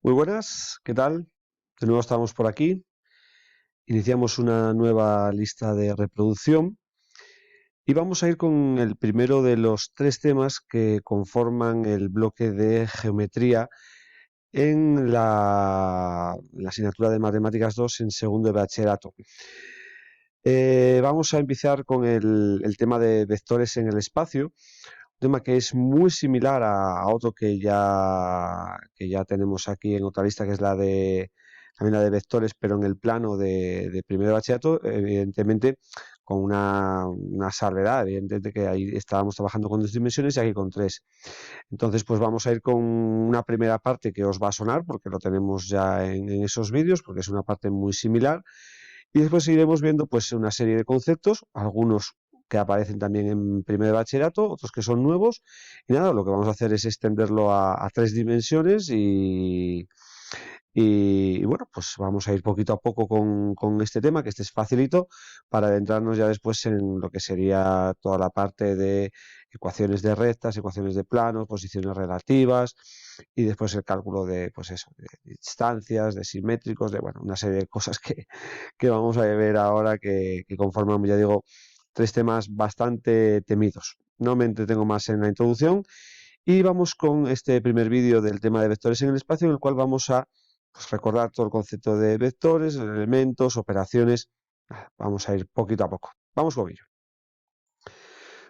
Muy buenas, ¿qué tal? De nuevo estamos por aquí. Iniciamos una nueva lista de reproducción y vamos a ir con el primero de los tres temas que conforman el bloque de geometría en la asignatura de Matemáticas 2 en segundo de bachillerato. Vamos a empezar con el tema de vectores en el espacio, un tema que es muy similar a otro que ya tenemos aquí en otra lista, que es también la de vectores, pero en el plano de primero de bachillerato, evidentemente con una salvedad, evidentemente que ahí estábamos trabajando con 2 dimensiones y aquí con 3. Entonces, pues vamos a ir con una primera parte que os va a sonar, porque lo tenemos ya en esos vídeos, porque es una parte muy similar. Y después iremos viendo pues una serie de conceptos, algunos que aparecen también en primer de bachillerato, otros que son nuevos. Y nada, lo que vamos a hacer es extenderlo a 3 dimensiones y bueno, pues vamos a ir poquito a poco con este tema, que este es facilito, para adentrarnos ya después en lo que sería toda la parte de ecuaciones de rectas, ecuaciones de planos, posiciones relativas y después el cálculo de, pues eso, de distancias, de simétricos, de bueno, una serie de cosas que vamos a ver ahora que conforman, ya digo, tres temas bastante temidos. No me entretengo más en la introducción y vamos con este primer vídeo del tema de vectores en el espacio, en el cual vamos a pues, recordar todo el concepto de vectores, elementos, operaciones. Vamos a ir poquito a poco. Vamos con ello.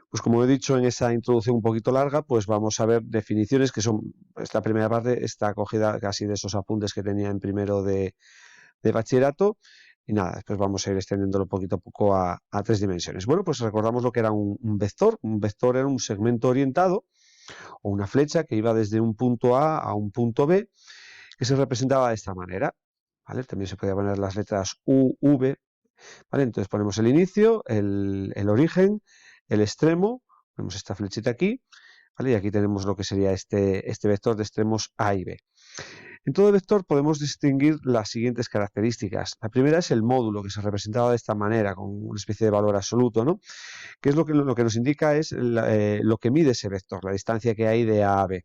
Pues como he dicho en esa introducción un poquito larga, pues vamos a ver definiciones que son, esta primera parte está cogida casi de esos apuntes que tenía en primero de bachillerato. Y nada, después vamos a ir extendiéndolo poquito a poco a 3 dimensiones. Bueno, pues recordamos lo que era un vector. Un vector era un segmento orientado o una flecha que iba desde un punto A un punto B, que se representaba de esta manera. ¿Vale? También se podía poner las letras U, V. ¿Vale? Entonces ponemos el inicio, el origen, el extremo, ponemos esta flechita aquí, ¿vale? Y aquí tenemos lo que sería este vector de extremos A y B. En todo vector podemos distinguir las siguientes características. La primera es el módulo, que se representaba de esta manera, con una especie de valor absoluto, ¿no? Que es lo que nos indica es lo que mide ese vector, la distancia que hay de A a B.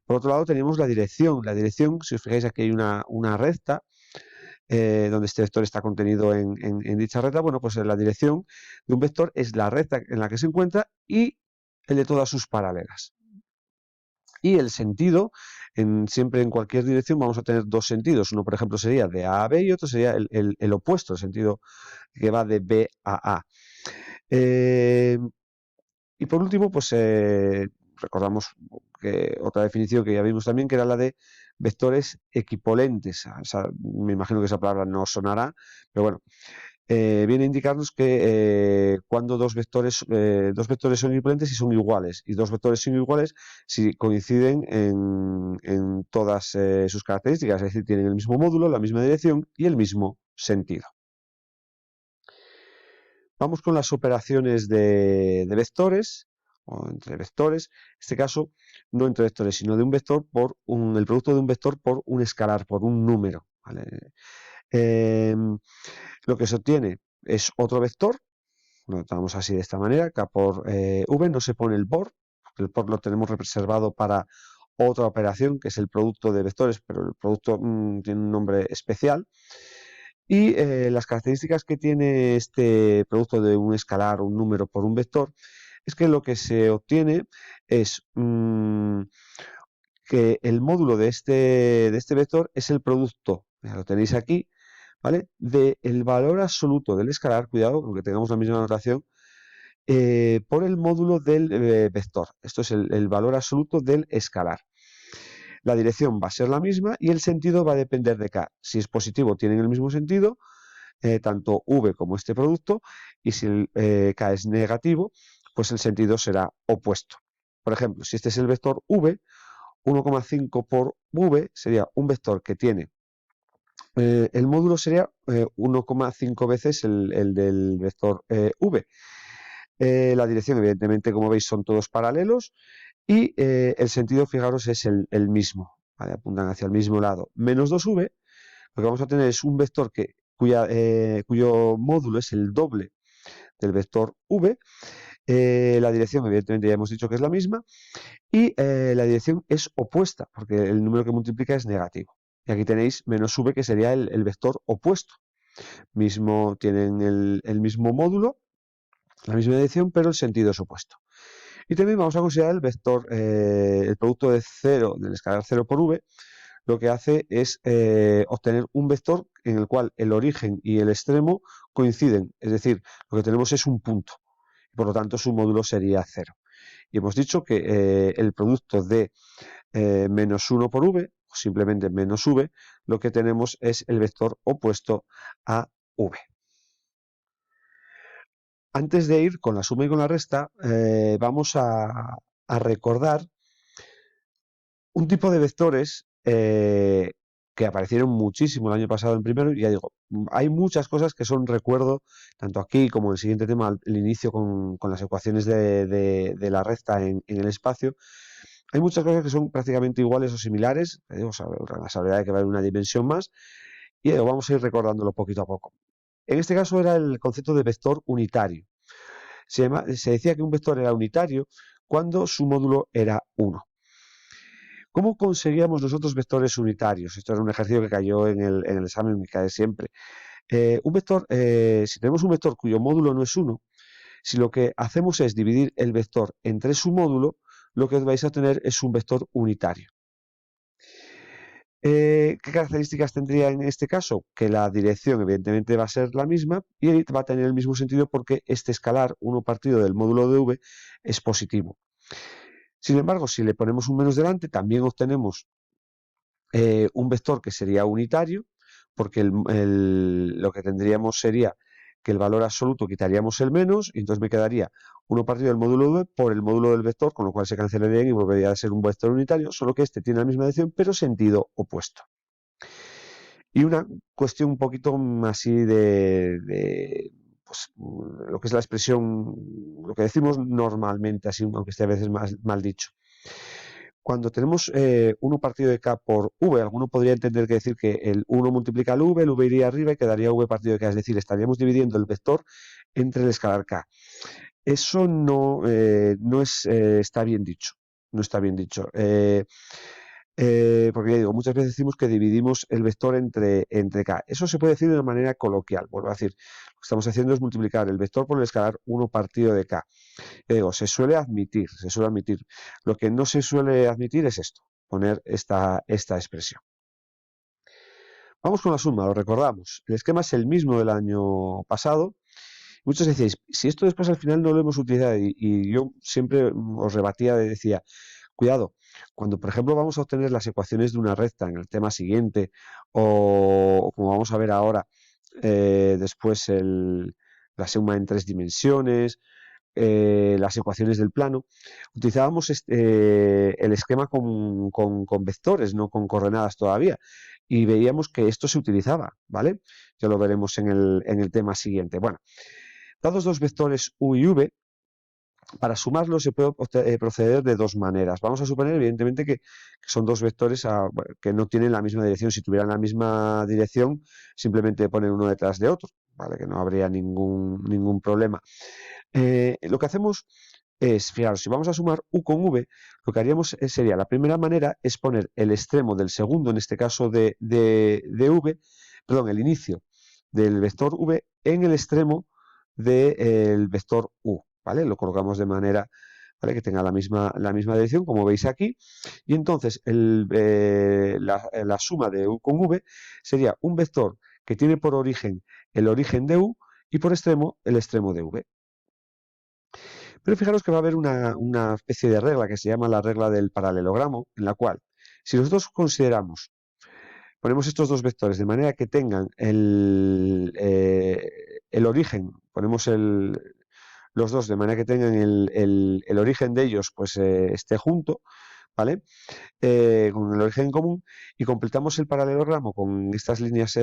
Por otro lado, tenemos la dirección. La dirección, si os fijáis, aquí hay una recta, donde este vector está contenido en dicha recta. Bueno, pues la dirección de un vector es la recta en la que se encuentra y el de todas sus paralelas. Y el sentido, siempre en cualquier dirección vamos a tener dos sentidos. Uno, por ejemplo, sería de A a B y otro sería el opuesto, el sentido que va de B a A. Eh, y por último, pues recordamos que otra definición que ya vimos también, que era la de vectores equipolentes. O sea, me imagino que esa palabra no sonará, pero bueno, viene a indicarnos que cuando dos vectores son equivalentes y son iguales, y dos vectores son iguales si coinciden en todas sus características, es decir, tienen el mismo módulo, la misma dirección y el mismo sentido. Vamos con las operaciones de vectores, o entre vectores, en este caso no entre vectores, sino de un vector el producto de un vector por un escalar, por un número. ¿Vale? Lo que se obtiene es otro vector, lo notamos así de esta manera, K por V, no se pone el por, porque el por lo tenemos reservado para otra operación, que es el producto de vectores, pero el producto tiene un nombre especial. Y las características que tiene este producto de un escalar, un número por un vector, es que lo que se obtiene es que el módulo de este vector es el producto, ya lo tenéis aquí, ¿vale? Del valor absoluto del escalar, cuidado, aunque tengamos la misma notación, por el módulo del vector. Esto es el valor absoluto del escalar. La dirección va a ser la misma y el sentido va a depender de K. Si es positivo, tienen el mismo sentido, tanto V como este producto, y si K es negativo, pues el sentido será opuesto. Por ejemplo, si este es el vector V, 1,5 por V sería un vector que tiene, el módulo sería 1,5 veces el del vector V. La dirección, evidentemente, como veis, son todos paralelos y el sentido, fijaros, es el mismo, ¿vale? Apuntan hacia el mismo lado. Menos 2V, lo que vamos a tener es un vector cuyo módulo es el doble del vector V La dirección, evidentemente, ya hemos dicho que es la misma. Y la dirección es opuesta, porque el número que multiplica es negativo. Y aquí tenéis menos v, que sería el vector opuesto. Tienen el mismo módulo, la misma dirección, pero el sentido es opuesto. Y también vamos a considerar el vector, el producto de 0 del escalar 0 por v, lo que hace es obtener un vector en el cual el origen y el extremo coinciden, es decir, lo que tenemos es un punto, y por lo tanto su módulo sería 0. Y hemos dicho que el producto de menos 1 por v, o simplemente menos v, lo que tenemos es el vector opuesto a v. Antes de ir con la suma y con la resta, vamos a recordar un tipo de vectores que aparecieron muchísimo el año pasado en primero, y ya digo, hay muchas cosas que son recuerdo, tanto aquí como en el siguiente tema, el inicio con las ecuaciones de la recta en el espacio. Hay muchas cosas que son prácticamente iguales o similares, la salvedad de que va a haber una dimensión más, y vamos a ir recordándolo poquito a poco. En este caso era el concepto de vector unitario. Se decía que un vector era unitario cuando su módulo era 1. ¿Cómo conseguíamos nosotros vectores unitarios? Esto era un ejercicio que cayó en el examen, que cae siempre. Si tenemos un vector cuyo módulo no es 1, si lo que hacemos es dividir el vector entre su módulo, lo que vais a tener es un vector unitario. ¿Qué características tendría en este caso? Que la dirección evidentemente va a ser la misma y va a tener el mismo sentido porque este escalar 1 partido del módulo de v es positivo. Sin embargo, si le ponemos un menos delante, también obtenemos un vector que sería unitario, porque lo que tendríamos sería que el valor absoluto quitaríamos el menos, y entonces me quedaría 1 partido del módulo v por el módulo del vector, con lo cual se cancelaría y volvería a ser un vector unitario, solo que este tiene la misma dirección, pero sentido opuesto. Y una cuestión un poquito así pues, lo que es la expresión, lo que decimos normalmente, así, aunque esté a veces mal dicho. Cuando tenemos 1 partido de k por v, alguno podría entender que decir que el 1 multiplica el v iría arriba y quedaría v partido de k, es decir, estaríamos dividiendo el vector entre el escalar k. Eso no está bien dicho, no está bien dicho. Porque ya digo, muchas veces decimos que dividimos el vector entre k. Eso se puede decir de una manera coloquial. Vuelvo a decir, lo que estamos haciendo es multiplicar el vector por el escalar 1 partido de k. Digo, se suele admitir. Lo que no se suele admitir es esto, poner esta expresión. Vamos con la suma, lo recordamos. El esquema es el mismo del año pasado. Muchos decíais, si esto después al final no lo hemos utilizado, y yo siempre os rebatía y decía, cuidado, cuando por ejemplo vamos a obtener las ecuaciones de una recta en el tema siguiente, o como vamos a ver ahora, después la suma en 3 dimensiones, las ecuaciones del plano, utilizábamos el esquema con vectores, no con coordenadas todavía, y veíamos que esto se utilizaba, ¿vale? Ya lo veremos en el tema siguiente. Bueno, dados dos vectores u y v, para sumarlos se puede proceder de dos maneras. Vamos a suponer, evidentemente, que son dos vectores que no tienen la misma dirección. Si tuvieran la misma dirección, simplemente ponen uno detrás de otro, ¿vale? Que no habría ningún problema. Lo que hacemos es, fijaros, si vamos a sumar u con v, lo que haríamos sería, la primera manera es poner el extremo del segundo, en este caso de v, perdón, el inicio del vector v en el extremo del vector u, ¿vale? Lo colocamos de manera, ¿vale?, que tenga la misma dirección, como veis aquí, y entonces la suma de u con v sería un vector que tiene por origen el origen de u y por extremo el extremo de v. Pero fijaros que va a haber una especie de regla que se llama la regla del paralelogramo, en la cual, si nosotros ponemos estos dos vectores de manera que tengan el origen, ponemos los dos de manera que tengan el origen de ellos, pues esté junto, ¿vale? Con el origen en común, y completamos el paralelogramo con estas líneas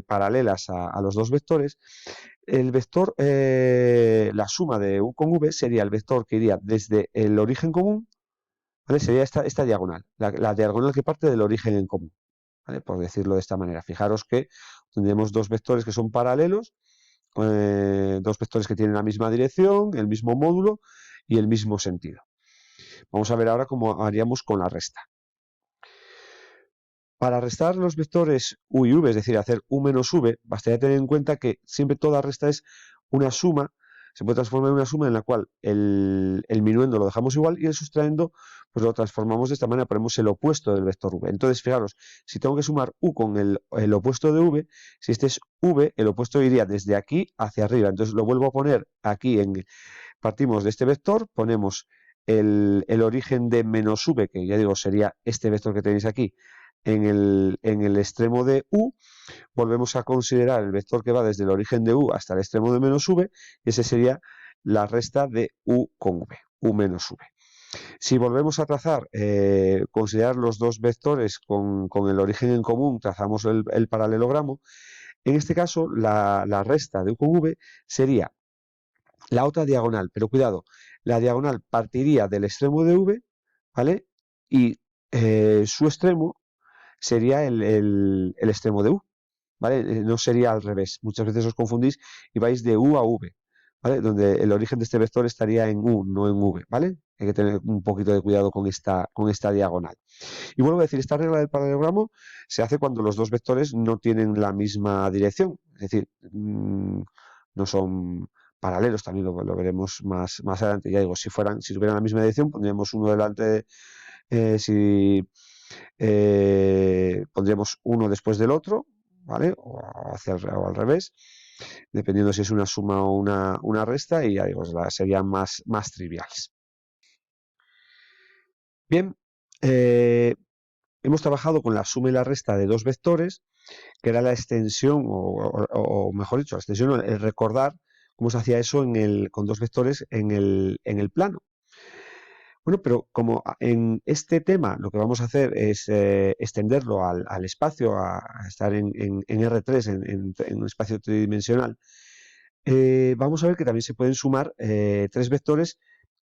paralelas a los dos vectores. El vector, la suma de u con v sería el vector que iría desde el origen común, ¿vale? Sería esta diagonal, la diagonal que parte del origen en común, ¿vale?, por decirlo de esta manera. Fijaros que tendremos dos vectores que son paralelos, dos vectores que tienen la misma dirección, el mismo módulo y el mismo sentido. Vamos a ver ahora cómo haríamos con la resta. Para restar los vectores u y v, es decir, hacer u menos v, bastaría tener en cuenta que siempre toda resta es una suma, se puede transformar en una suma en la cual el minuendo lo dejamos igual y el sustraendo pues lo transformamos de esta manera, ponemos el opuesto del vector v. Entonces, fijaros, si tengo que sumar u con el opuesto de v, si este es v, el opuesto iría desde aquí hacia arriba. Entonces lo vuelvo a poner aquí, partimos de este vector, ponemos el origen de menos v, que ya digo sería este vector que tenéis aquí, en el extremo de u, volvemos a considerar el vector que va desde el origen de u hasta el extremo de menos v, y ese sería la resta de u con v, u menos v. Si volvemos a trazar, considerar los dos vectores con el origen en común, trazamos el paralelogramo, en este caso la resta de u con v sería la otra diagonal, pero cuidado, la diagonal partiría del extremo de v, ¿vale? Y su extremo sería el extremo de u, ¿vale? No sería al revés. Muchas veces os confundís y vais de u a v, ¿vale? Donde el origen de este vector estaría en u, no en v, ¿vale? Hay que tener un poquito de cuidado con esta diagonal. Y vuelvo a decir, esta regla del paralelogramo se hace cuando los dos vectores no tienen la misma dirección, es decir, no son paralelos, también lo veremos más adelante. Ya digo, si tuvieran la misma dirección, pondríamos uno delante, si pondríamos uno después del otro, ¿vale? O al revés, dependiendo si es una suma o una resta, y ya digo, serían más triviales. Bien, hemos trabajado con la suma y la resta de dos vectores, que era la extensión, o mejor dicho, la extensión, el recordar cómo se hacía eso con dos vectores en el plano. Bueno, pero como en este tema lo que vamos a hacer es extenderlo al espacio, a estar en R3, en un espacio tridimensional, vamos a ver que también se pueden sumar tres vectores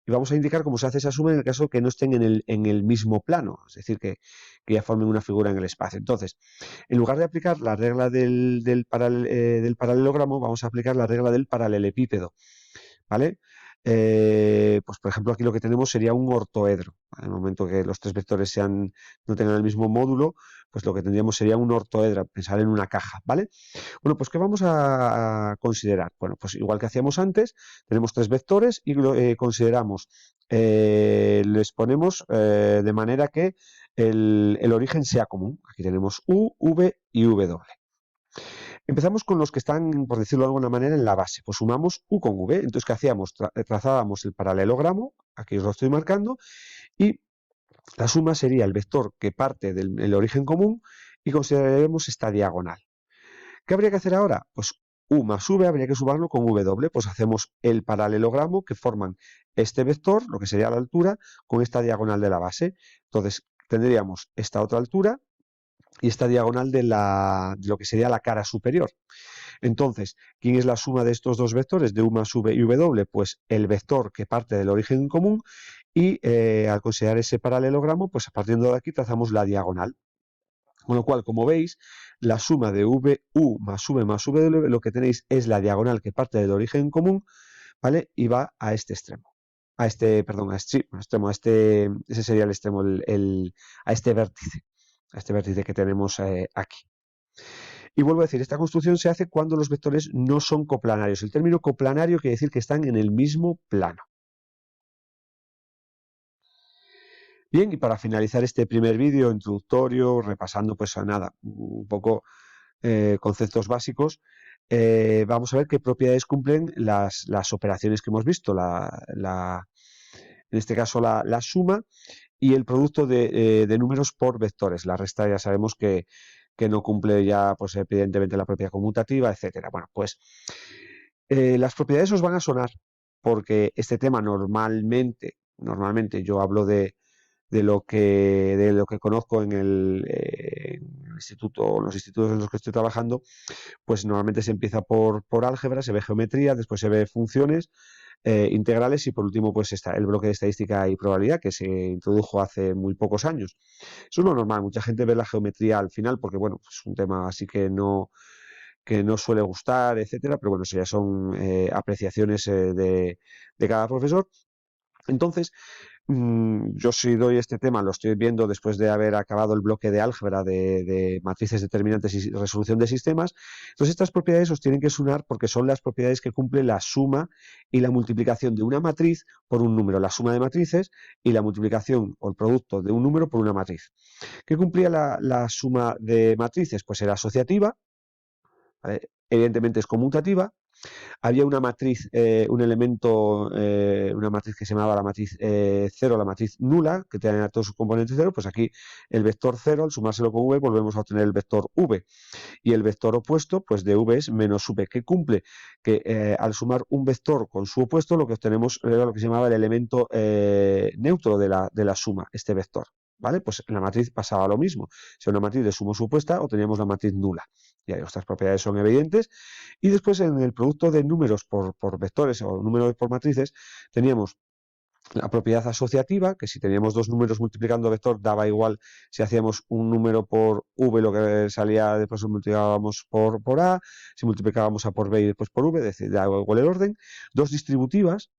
y vamos a indicar cómo se hace esa suma en el caso que no estén en el mismo plano, es decir, que ya formen una figura en el espacio. Entonces, en lugar de aplicar la regla del paralelogramo, vamos a aplicar la regla del paralelepípedo, ¿vale? Pues por ejemplo aquí lo que tenemos sería un ortoedro. En el momento que los tres vectores no tengan el mismo módulo, pues lo que tendríamos sería un ortoedro, pensar en una caja, ¿vale? Bueno, pues ¿qué vamos a considerar? Bueno, pues igual que hacíamos antes, tenemos tres vectores y consideramos, les ponemos de manera que el origen sea común. Aquí tenemos u, v y w. Empezamos con los que están, por decirlo de alguna manera, en la base. Pues sumamos u con v. Entonces, ¿qué hacíamos? Trazábamos el paralelogramo, aquí os lo estoy marcando, y la suma sería el vector que parte del origen común y consideraremos esta diagonal. ¿Qué habría que hacer ahora? Pues u más v habría que sumarlo con w. Pues hacemos el paralelogramo que forman este vector, lo que sería la altura, con esta diagonal de la base. Entonces, tendríamos esta otra altura y esta diagonal de lo que sería la cara superior. Entonces, ¿quién es la suma de estos dos vectores, de u más v y w? Pues el vector que parte del origen en común y al considerar ese paralelogramo, pues partiendo de aquí trazamos la diagonal. Con lo cual, como veis, la suma de u más w, lo que tenéis es la diagonal que parte del origen en común, ¿vale? Y va a este extremo. Perdón, extremo, ese sería el extremo, a este vértice que tenemos aquí. Y vuelvo a decir, esta construcción se hace cuando los vectores no son coplanarios. El término coplanario quiere decir que están en el mismo plano. Bien, y para finalizar este primer vídeo introductorio, repasando pues nada, un poco conceptos básicos, vamos a ver qué propiedades cumplen las operaciones que hemos visto, en este caso la suma y el producto de números por vectores. La resta ya sabemos que no cumple ya, pues evidentemente la propiedad conmutativa, etcétera. Bueno, pues las propiedades os van a sonar porque este tema normalmente yo hablo de lo que conozco en el instituto, los institutos en los que estoy trabajando, pues normalmente se empieza por álgebra, se ve geometría, después se ve funciones integrales y por último pues está el bloque de estadística y probabilidad que se introdujo hace muy pocos años. Eso es lo normal, mucha gente ve la geometría al final porque bueno, es un tema así que no que no suele gustar, etcétera, pero bueno, eso ya son apreciaciones de cada profesor. Entonces, yo si doy este tema, lo estoy viendo después de haber acabado el bloque de álgebra de matrices determinantes y resolución de sistemas. Entonces, estas propiedades os tienen que sonar porque son las propiedades que cumple la suma y la multiplicación de una matriz por un número, la suma de matrices y la multiplicación o el producto de un número por una matriz. ¿Qué cumplía la suma de matrices? Pues era asociativa, ¿vale? Evidentemente es conmutativa. Había una matriz, un elemento, una matriz que se llamaba la matriz 0, la matriz nula, que tenía todos sus componentes 0, pues aquí el vector 0, al sumárselo con v, volvemos a obtener el vector v. Y el vector opuesto, pues de v es menos v, que cumple que al sumar un vector con su opuesto, lo que obtenemos era lo que se llamaba el elemento neutro de la suma, este vector. ¿Vale? Pues en la matriz pasaba lo mismo. Si una matriz de suma supuesta, obteníamos la matriz nula. Y ahí estas propiedades son evidentes. Y después en el producto de números por vectores o números por matrices, teníamos la propiedad asociativa, que si teníamos dos números multiplicando vector, daba igual si hacíamos un número por v, lo que salía después lo multiplicábamos por a, si multiplicábamos a por b y después por v, es decir, daba igual el orden. Dos distributivas,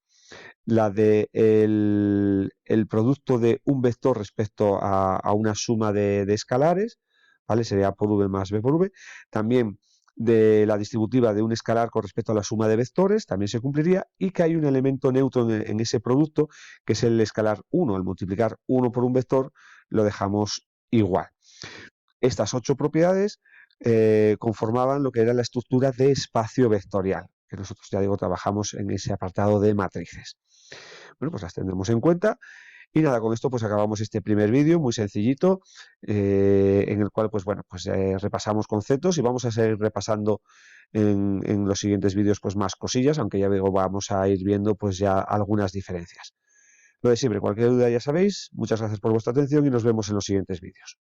la de el producto de un vector respecto a una suma de escalares, ¿vale? Sería por v más b por v. También de la distributiva de un escalar con respecto a la suma de vectores, también se cumpliría, y que hay un elemento neutro en ese producto, que es el escalar 1. Al multiplicar 1 por un vector, lo dejamos igual. Estas 8 propiedades conformaban lo que era la estructura de espacio vectorial, que nosotros, ya digo, trabajamos en ese apartado de matrices. Bueno, pues las tendremos en cuenta. Y nada, con esto pues acabamos este primer vídeo muy sencillito, en el cual pues bueno, pues repasamos conceptos y vamos a seguir repasando en los siguientes vídeos pues más cosillas, aunque ya digo, vamos a ir viendo pues ya algunas diferencias. Lo de siempre, cualquier duda ya sabéis, muchas gracias por vuestra atención y nos vemos en los siguientes vídeos.